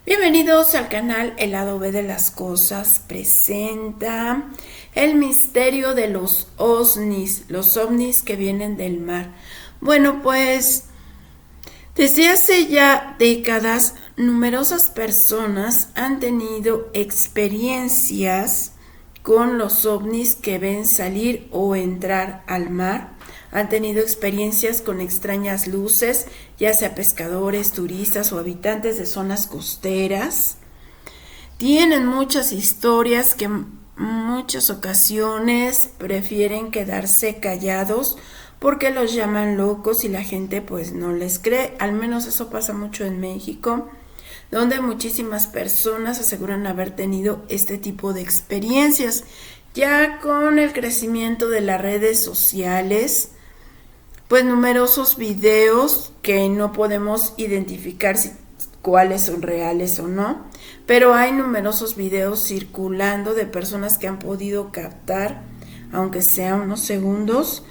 Bienvenidos al canal El lado B de las cosas. Presenta el misterio de los ovnis que vienen del mar. Bueno, pues desde hace ya décadas numerosas personas han tenido experiencias con los ovnis que ven salir o entrar al mar. Han tenido experiencias con extrañas luces, ya sea pescadores, turistas o habitantes de zonas costeras. Tienen muchas historias que en muchas ocasiones prefieren quedarse callados porque los llaman locos y la gente pues no les cree. Al menos eso pasa mucho en México, donde muchísimas personas aseguran haber tenido este tipo de experiencias. Ya con el crecimiento de las redes sociales, pues numerosos videos que no podemos identificar cuáles son reales o no, pero hay numerosos videos circulando de personas que han podido captar, aunque sea unos segundos,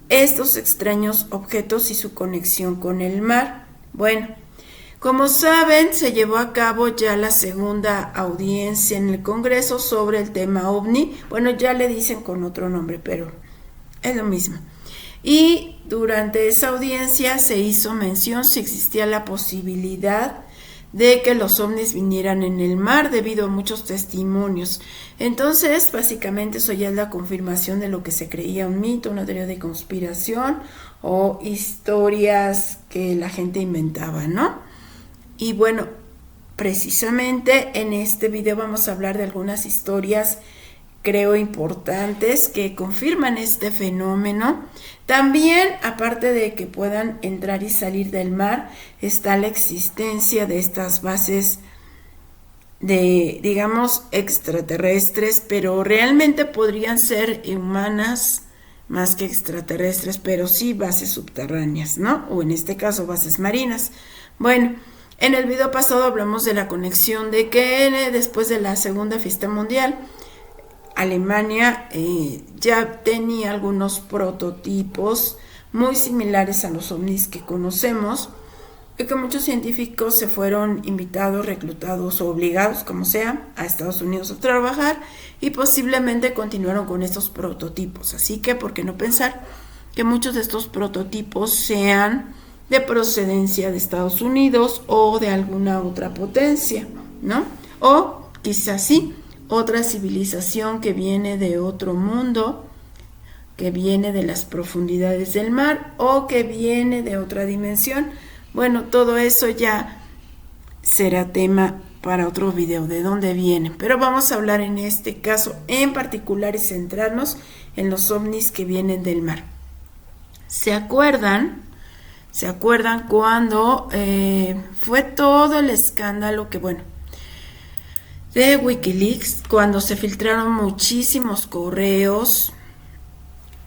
estos extraños objetos y su conexión con el mar. Bueno, como saben, se llevó a cabo ya la segunda audiencia en el Congreso sobre el tema OVNI. Bueno, ya le dicen con otro nombre, pero es lo mismo. Y durante esa audiencia se hizo mención si existía la posibilidad de que los ovnis vinieran en el mar debido a muchos testimonios. Entonces, básicamente eso ya es la confirmación de lo que se creía un mito, una teoría de conspiración o historias que la gente inventaba, ¿no? Y bueno, precisamente en este video vamos a hablar de algunas historias, creo, importantes que confirman este fenómeno. También, aparte de que puedan entrar y salir del mar, está la existencia de estas bases de, digamos, extraterrestres, pero realmente podrían ser humanas más que extraterrestres, pero sí bases subterráneas, ¿no? O en este caso, bases marinas. Bueno, en el video pasado hablamos de la conexión de que después de la Segunda Fiesta Mundial, Alemania ya tenía algunos prototipos muy similares a los ovnis que conocemos y que muchos científicos se fueron invitados, reclutados o obligados, como sea, a Estados Unidos a trabajar y posiblemente continuaron con estos prototipos. Así que, ¿por qué no pensar que muchos de estos prototipos sean de procedencia de Estados Unidos o de alguna otra potencia, ¿no? O quizás sí, otra civilización que viene de otro mundo, que viene de las profundidades del mar o que viene de otra dimensión. Bueno, todo eso ya será tema para otro video de dónde vienen, pero vamos a hablar en este caso en particular y centrarnos en los ovnis que vienen del mar. ¿Se acuerdan cuando fue todo el escándalo que, bueno, de Wikileaks, cuando se filtraron muchísimos correos?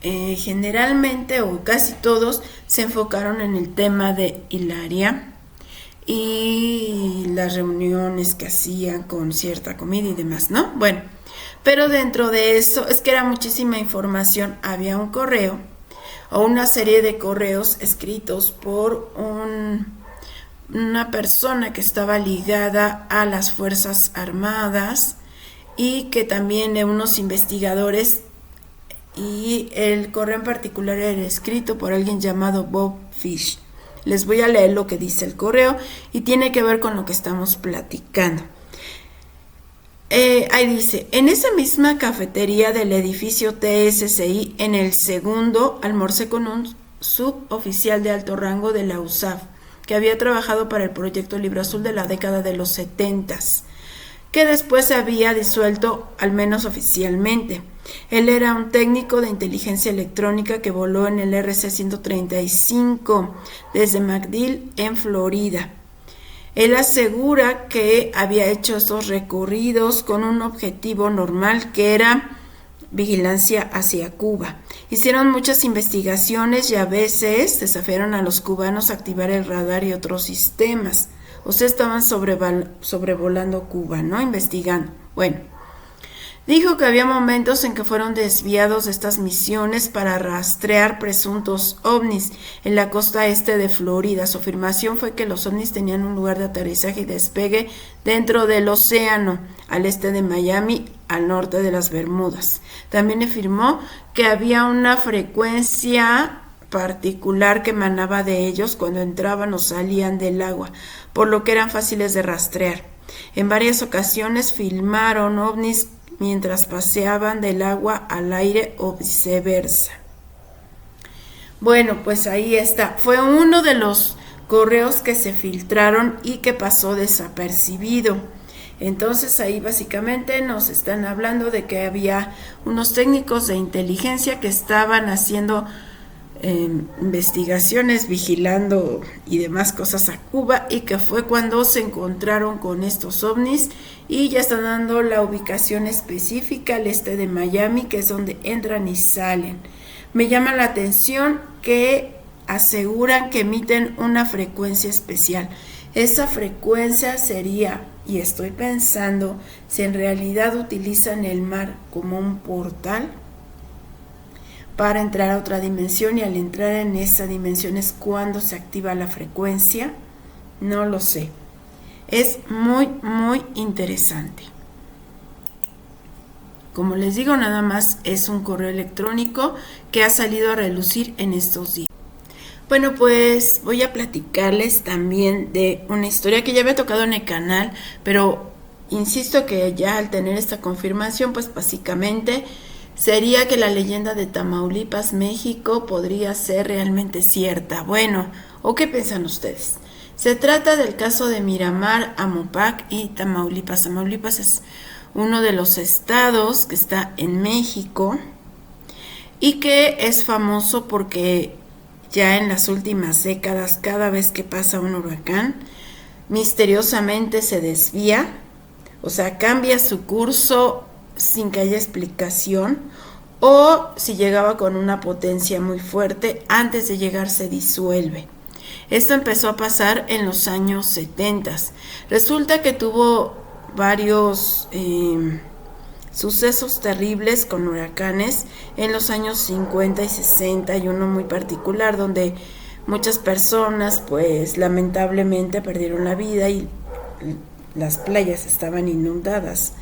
Generalmente o casi todos se enfocaron en el tema de Hilaria y las reuniones que hacían con cierta comida y demás, ¿no? Bueno, pero dentro de eso es que era muchísima información. Había un correo o una serie de correos escritos por una persona que estaba ligada a las Fuerzas Armadas y que también de unos investigadores, y el correo en particular era escrito por alguien llamado Bob Fish. Les voy a leer lo que dice el correo y tiene que ver con lo que estamos platicando. Ahí dice: en esa misma cafetería del edificio TSCI, en el segundo, almorcé con un suboficial de alto rango de la USAF, que había trabajado para el proyecto Libro Azul de la década de los 70s, que después se había disuelto, al menos oficialmente. Él era un técnico de inteligencia electrónica que voló en el RC-135 desde MacDill, en Florida. Él asegura que había hecho estos recorridos con un objetivo normal, que era vigilancia hacia Cuba. Hicieron muchas investigaciones y a veces desafiaron a los cubanos a activar el radar y otros sistemas. O sea, estaban sobrevolando Cuba, ¿no? Investigando. Bueno, Dijo que había momentos en que fueron desviados de estas misiones para rastrear presuntos ovnis en la costa este de Florida. Su afirmación fue que los ovnis tenían un lugar de aterrizaje y despegue dentro del océano, al este de Miami, al norte de las Bermudas. También afirmó que había una frecuencia particular que emanaba de ellos cuando entraban o salían del agua, por lo que eran fáciles de rastrear. En varias ocasiones filmaron ovnis mientras paseaban del agua al aire o viceversa. Bueno, pues ahí está. Fue uno de los correos que se filtraron y que pasó desapercibido. Entonces ahí básicamente nos están hablando de que había unos técnicos de inteligencia que estaban haciendo investigaciones, vigilando y demás cosas a Cuba, y que fue cuando se encontraron con estos ovnis y ya están dando la ubicación específica al este de Miami, que es donde entran y salen. Me llama la atención que aseguran que emiten una frecuencia especial. Esa frecuencia sería, y estoy pensando, si en realidad utilizan el mar como un portal para entrar a otra dimensión, y al entrar en esa dimensión es cuando se activa la frecuencia. No lo sé. Es muy, muy interesante. Como les digo, nada más es un correo electrónico que ha salido a relucir en estos días. Bueno, pues voy a platicarles también de una historia que ya había tocado en el canal, pero insisto que ya al tener esta confirmación, pues básicamente sería que la leyenda de Tamaulipas, México, podría ser realmente cierta. Bueno, ¿o qué piensan ustedes? Se trata del caso de Miramar, Amopac y Tamaulipas. Tamaulipas es uno de los estados que está en México y que es famoso porque ya en las últimas décadas, cada vez que pasa un huracán, misteriosamente se desvía, o sea, cambia su curso sin que haya explicación, o si llegaba con una potencia muy fuerte, antes de llegar se disuelve. Esto empezó a pasar en los años 70. Resulta que tuvo varios sucesos terribles con huracanes en los años 50 y 60, y uno muy particular donde muchas personas pues lamentablemente perdieron la vida y las playas estaban inundadas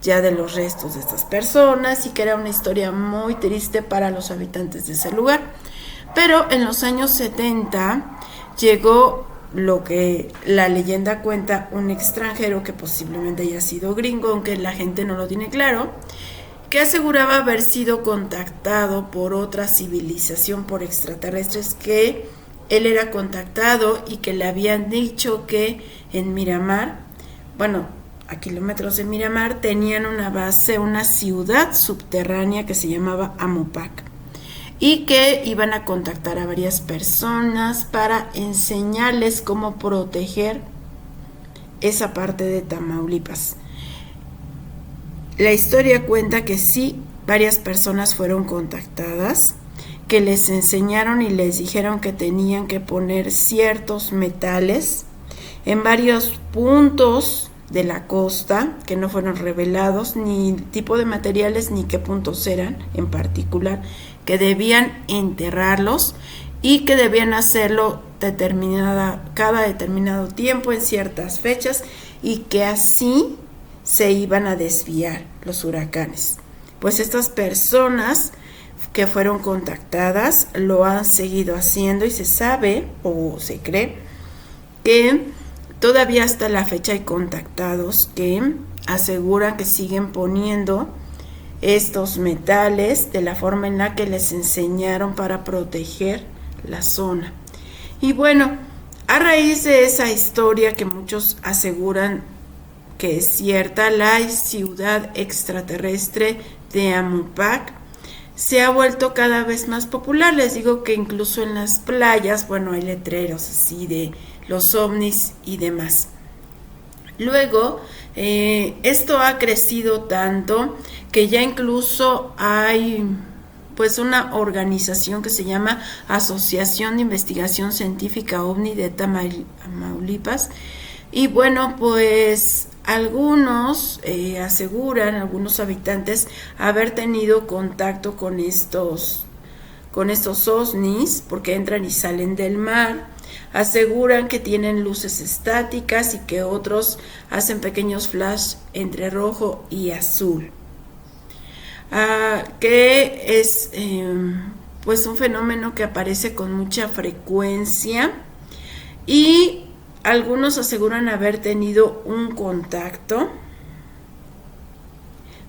ya de los restos de estas personas, y que era una historia muy triste para los habitantes de ese lugar. Pero en los años 70 llegó lo que la leyenda cuenta, un extranjero que posiblemente haya sido gringo, aunque la gente no lo tiene claro, que aseguraba haber sido contactado por otra civilización, por extraterrestres, que él era contactado y que le habían dicho que en Miramar, bueno, a kilómetros de Miramar, tenían una base, una ciudad subterránea que se llamaba Amopac, y que iban a contactar a varias personas para enseñarles cómo proteger esa parte de Tamaulipas. La historia cuenta que sí, varias personas fueron contactadas, que les enseñaron y les dijeron que tenían que poner ciertos metales en varios puntos de la costa, que no fueron revelados, ni tipo de materiales ni qué puntos eran en particular, que debían enterrarlos y que debían hacerlo cada determinado tiempo en ciertas fechas, y que así se iban a desviar los huracanes. Pues estas personas que fueron contactadas lo han seguido haciendo, y se sabe o se cree que todavía hasta la fecha hay contactados que aseguran que siguen poniendo estos metales de la forma en la que les enseñaron para proteger la zona. Y bueno, a raíz de esa historia que muchos aseguran que es cierta, la ciudad extraterrestre de Amopac se ha vuelto cada vez más popular. Les digo que incluso en las playas, bueno, hay letreros así de los ovnis y demás. Luego, esto ha crecido tanto que ya incluso hay pues una organización que se llama Asociación de Investigación Científica OVNI de Tamaulipas, y bueno, pues algunos aseguran, algunos habitantes, haber tenido contacto con estos ovnis, porque entran y salen del mar. Aseguran que tienen luces estáticas y que otros hacen pequeños flash entre rojo y azul. Que es pues un fenómeno que aparece con mucha frecuencia, y algunos aseguran haber tenido un contacto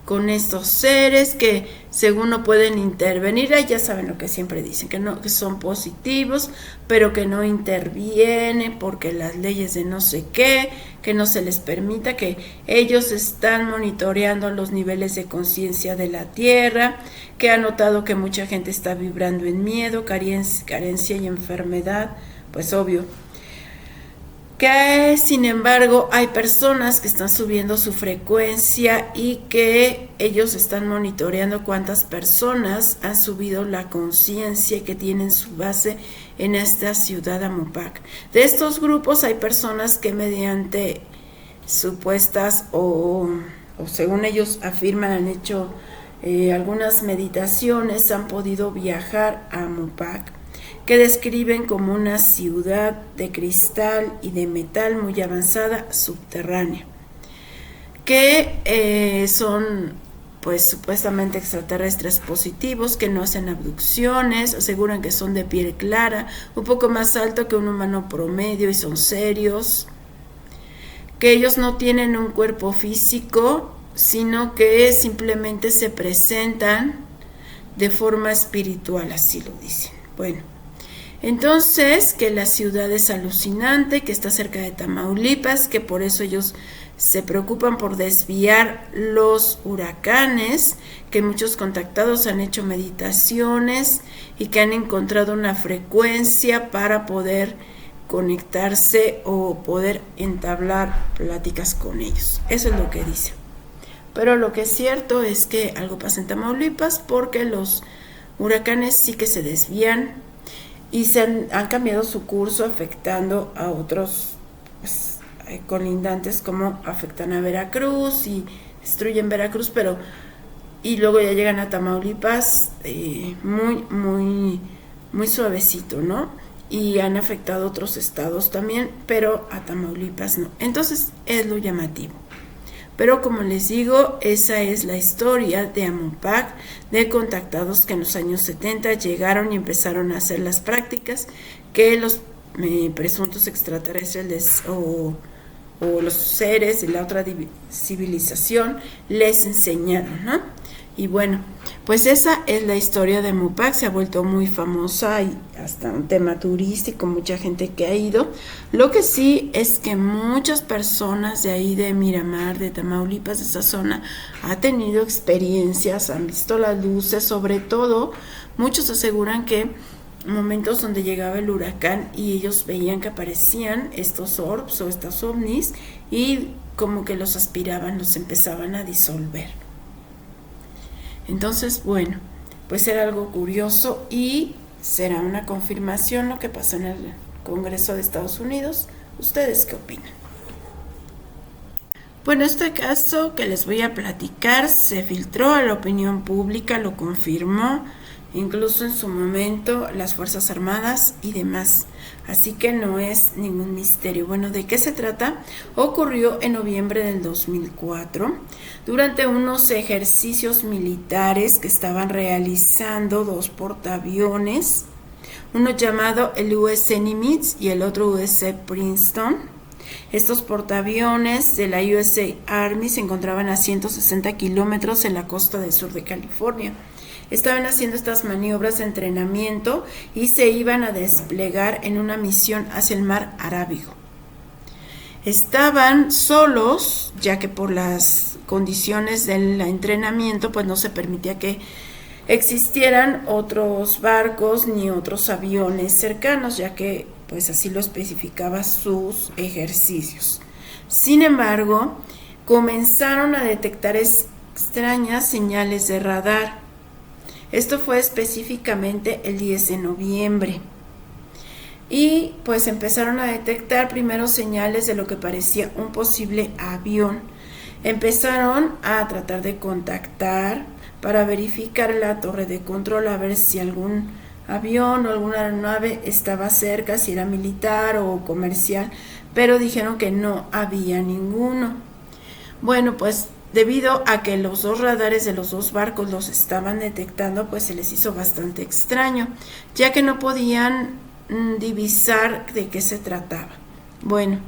con estos seres que según no pueden intervenir. Ya saben lo que siempre dicen, que son positivos, pero que no intervienen porque las leyes de no sé qué, que no se les permita, que ellos están monitoreando los niveles de conciencia de la Tierra, que han notado que mucha gente está vibrando en miedo, carencia y enfermedad, pues obvio. Que sin embargo hay personas que están subiendo su frecuencia y que ellos están monitoreando cuántas personas han subido la conciencia y que tienen su base en esta ciudad Amopac. De estos grupos hay personas que mediante supuestas o según ellos afirman han hecho algunas meditaciones, han podido viajar a Amopac, que describen como una ciudad de cristal y de metal muy avanzada subterránea, que son pues supuestamente extraterrestres positivos, que no hacen abducciones, aseguran que son de piel clara, un poco más alto que un humano promedio y son serios, que ellos no tienen un cuerpo físico, sino que simplemente se presentan de forma espiritual, así lo dicen. Bueno, entonces, que la ciudad es alucinante, que está cerca de Tamaulipas, que por eso ellos se preocupan por desviar los huracanes, que muchos contactados han hecho meditaciones y que han encontrado una frecuencia para poder conectarse o poder entablar pláticas con ellos. Eso es lo que dicen. Pero lo que es cierto es que algo pasa en Tamaulipas, porque los huracanes sí que se desvían y han cambiado su curso, afectando a otros pues, colindantes, como afectan a Veracruz y destruyen Veracruz, y luego ya llegan a Tamaulipas muy suavecito, ¿no? Y han afectado a otros estados también, pero a Tamaulipas no. Entonces es lo llamativo. Pero como les digo, esa es la historia de Amopac, de contactados que en los años 70 llegaron y empezaron a hacer las prácticas que los presuntos extraterrestres o los seres de la otra civilización les enseñaron, ¿no? Y bueno, pues esa es la historia de Amopac. Se ha vuelto muy famosa y hasta un tema turístico, mucha gente que ha ido. Lo que sí es que muchas personas de ahí, de Miramar, de Tamaulipas, de esa zona, han tenido experiencias, han visto las luces. Sobre todo, muchos aseguran que momentos donde llegaba el huracán y ellos veían que aparecían estos orbs o estos ovnis y como que los aspiraban, los empezaban a disolver. Entonces, bueno, pues era algo curioso y será una confirmación lo que pasó en el Congreso de Estados Unidos. ¿Ustedes qué opinan? Bueno, este caso que les voy a platicar se filtró a la opinión pública, lo confirmó incluso en su momento las Fuerzas Armadas y demás, así que no es ningún misterio. Bueno, ¿de qué se trata? Ocurrió en noviembre del 2004 durante unos ejercicios militares que estaban realizando dos portaaviones, uno llamado el USS Nimitz y el otro USS Princeton. Estos portaaviones de la US Army se encontraban a 160 kilómetros en la costa del sur de California. Estaban haciendo estas maniobras de entrenamiento y se iban a desplegar en una misión hacia el mar Arábigo. Estaban solos, ya que por las condiciones del entrenamiento pues no se permitía que existieran otros barcos ni otros aviones cercanos, ya que pues así lo especificaba sus ejercicios. Sin embargo, comenzaron a detectar extrañas señales de radar. Esto fue específicamente el 10 de noviembre. y pues empezaron a detectar primero señales de lo que parecía un posible avión. Empezaron a tratar de contactar para verificar la torre de control, a ver si algún avión o alguna aeronave estaba cerca, si era militar o comercial, pero dijeron que no había ninguno. Bueno, pues debido a que los dos radares de los dos barcos los estaban detectando, pues se les hizo bastante extraño, ya que no podían divisar de qué se trataba. Bueno,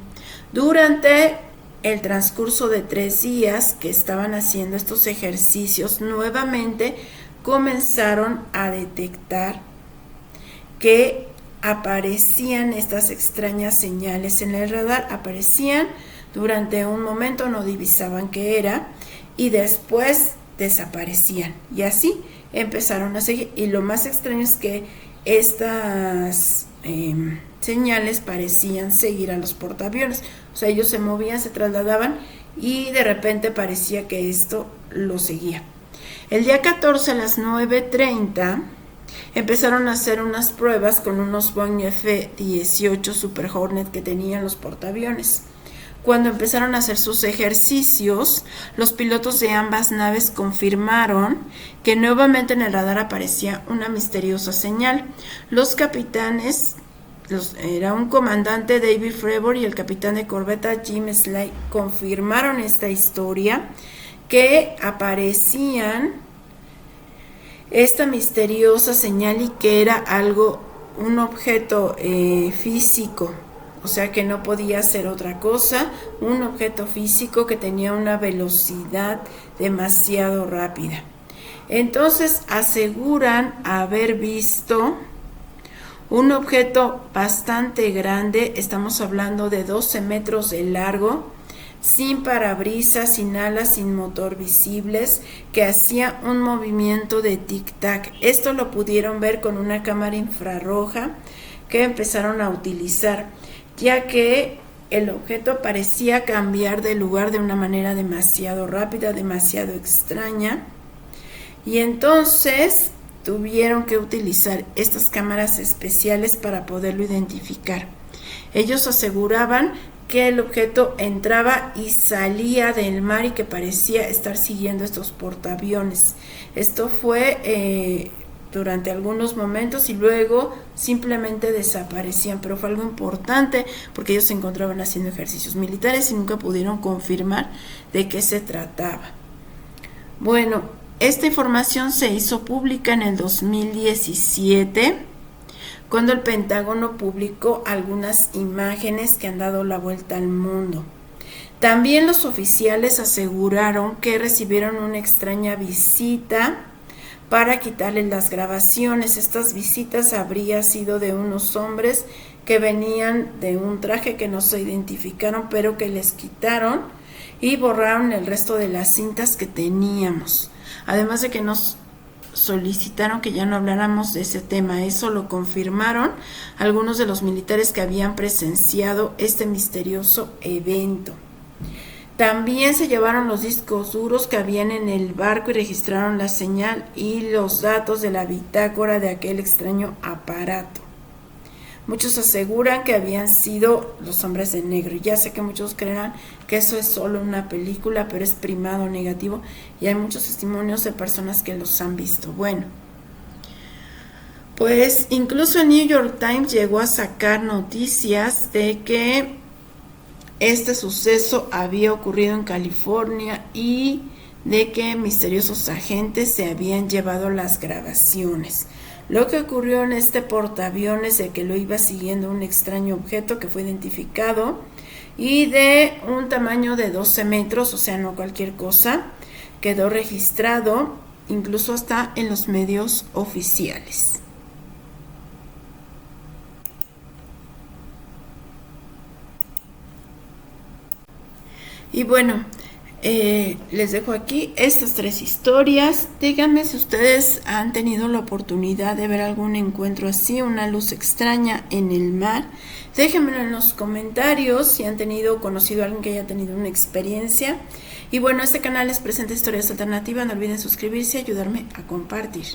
durante el transcurso de 3 días que estaban haciendo estos ejercicios, nuevamente comenzaron a detectar que aparecían estas extrañas señales en el radar, aparecían durante un momento, no divisaban qué era y después desaparecían, y así empezaron a seguir. Y lo más extraño es que estas señales parecían seguir a los portaaviones, o sea, ellos se movían, se trasladaban y de repente parecía que esto lo seguía. El día 14 a las 9:30 empezaron a hacer unas pruebas con unos Boeing F-18 Super Hornet que tenían los portaaviones. Cuando empezaron a hacer sus ejercicios, los pilotos de ambas naves confirmaron que nuevamente en el radar aparecía una misteriosa señal. Los capitanes, era un comandante, David Fravor, y el capitán de corbeta Jim Slade, confirmaron esta historia, que aparecían esta misteriosa señal y que era algo, un objeto físico, o sea que no podía ser otra cosa, un objeto físico que tenía una velocidad demasiado rápida. Entonces aseguran haber visto un objeto bastante grande, estamos hablando de 12 metros de largo, sin parabrisas, sin alas, sin motor visibles, que hacía un movimiento de tic-tac. Esto lo pudieron ver con una cámara infrarroja que empezaron a utilizar, ya que el objeto parecía cambiar de lugar de una manera demasiado rápida, demasiado extraña, y entonces tuvieron que utilizar estas cámaras especiales para poderlo identificar. Ellos aseguraban que el objeto entraba y salía del mar y que parecía estar siguiendo estos portaaviones. Esto fue durante algunos momentos y luego simplemente desaparecían, pero fue algo importante porque ellos se encontraban haciendo ejercicios militares y nunca pudieron confirmar de qué se trataba. Bueno, esta información se hizo pública en el 2017, cuando el Pentágono publicó algunas imágenes que han dado la vuelta al mundo. También los oficiales aseguraron que recibieron una extraña visita para quitarles las grabaciones. Estas visitas habría sido de unos hombres que venían de un traje que no se identificaron, pero que les quitaron y borraron el resto de las cintas que teníamos. Además de que nos solicitaron que ya no habláramos de ese tema. Eso lo confirmaron algunos de los militares que habían presenciado este misterioso evento. También se llevaron los discos duros que habían en el barco y registraron la señal y los datos de la bitácora de aquel extraño aparato. Muchos aseguran que habían sido los hombres de negro. Ya sé que muchos creerán que eso es solo una película, pero es primado negativo y hay muchos testimonios de personas que los han visto. Bueno, pues incluso el New York Times llegó a sacar noticias de que este suceso había ocurrido en California y de que misteriosos agentes se habían llevado las grabaciones. Lo que ocurrió en este portaaviones, de que lo iba siguiendo un extraño objeto que fue identificado y de un tamaño de 12 metros, o sea, no cualquier cosa, quedó registrado incluso hasta en los medios oficiales. Y bueno, les dejo aquí estas 3 historias. Díganme si ustedes han tenido la oportunidad de ver algún encuentro así, una luz extraña en el mar. Déjenmelo en los comentarios si han conocido a alguien que haya tenido una experiencia. Y bueno, este canal les presenta historias alternativas. No olviden suscribirse y ayudarme a compartir.